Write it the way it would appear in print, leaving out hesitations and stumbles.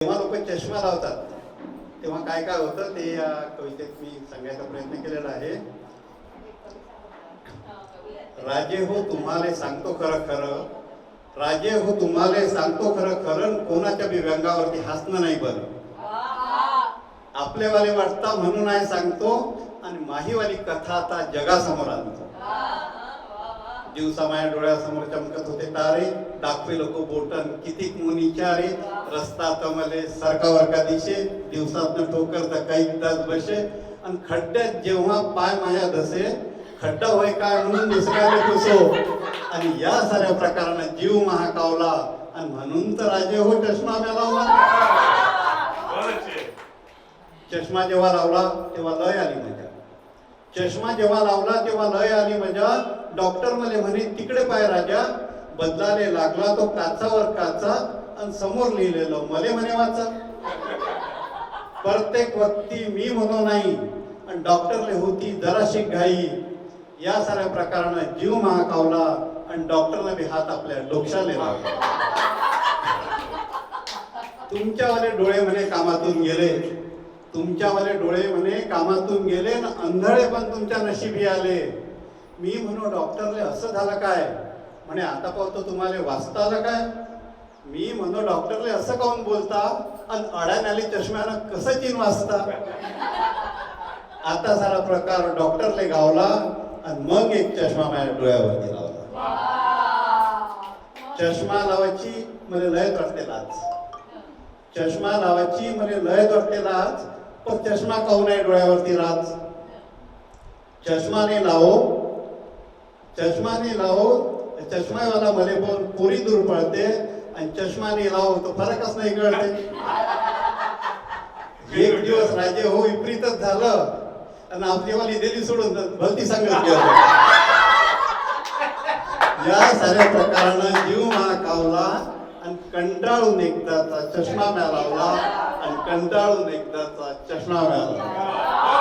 जेव्हा लोक चष्मा लावतात तेव्हा काय काय होतं ते या कवितेत मी सांगायचा प्रयत्न केलेला आहे. राजे हो तुम्हाला सांगतो खरं खरं, राजे हो तुम्हाला सांगतो खरं खरं, कोणाच्या बी व्यंगावरती हसणं नाही बरं. आपलेवाले वाटता म्हणून आहे सांगतो, आणि माहीवाली कथा आता जगासमोर आणतो. दिवसा माझ्या डोळ्यासमोर चमकत होते तारे, दाखवे लोक बोटन किती मुनिचारे, रस्ता तमले सरकावर का दिशे, दिवसात ठोकर तर काही तास बसे, आणि खड्ड्यात जेव्हा पाय माझ्या धसे, खड्डा होय काय म्हणून दुसऱ्याला खुसो, आणि या साऱ्या प्रकारानं जीव महाकावला, आणि म्हणून तर राजे हो चष्मा लावला. चष्मा जेव्हा लावला तेव्हा लय आली मजा, चष्मा जेव्हा लावला तेव्हा लय आली मजा. डॉक्टर मला म्हणे तिकडे पाय राजा, बदलाले लागला तो काचावर काचा, आणि समोर लिहिलेलं मले म्हणे वाचा. प्रत्येक व्यक्ती मी म्हणू नाही, आणि डॉक्टरले होती जराशी घाई, या साऱ्या प्रकारानं जीव महाकावला, आणि डॉक्टरने बी हात आपल्या डोक्याला लावला. तुमच्यावाले डोळे म्हणे कामातून गेले, तुमच्यावाले डोळे म्हणे कामातून गेले, ना अंधळे पण तुमच्या नशिबी आले. मी म्हणू डॉक्टरले असं झालं काय, म्हणे आता पाहतो तुम्हाला वाचता आलं काय. मी म्हणू डॉक्टरले असं काऊन बोलता, आणि अडाण्याले चष्म्यानं कसं चिन वाचता. आता सारा प्रकार डॉक्टरले गावला, आणि मग एक चष्मा माझ्या डोळ्यावरती लावला. चष्मा लावायची मला लय वाटते लाज, चष्मा लावायची मला लय वाटते लाज, पण चष्मा काहून नाही डोळ्यावरती राज. चष्माने लावो, चष्माने लावो, चष्मावाला मले पण पुरी दूर पडते, आणि चष्माने लावो तो फरकच नाही कळते. एक दिवस राजे हो विपरीतच झालं, आणि आपलीवाली दिली सोडून भलती सांगत गेलं. या साऱ्या प्रकारानं जीव महाकावला, आणि कंटाळून एकदाचा चष्मा मिळाला, आणि कंटाळून एकदाचा चष्मा मिळाला.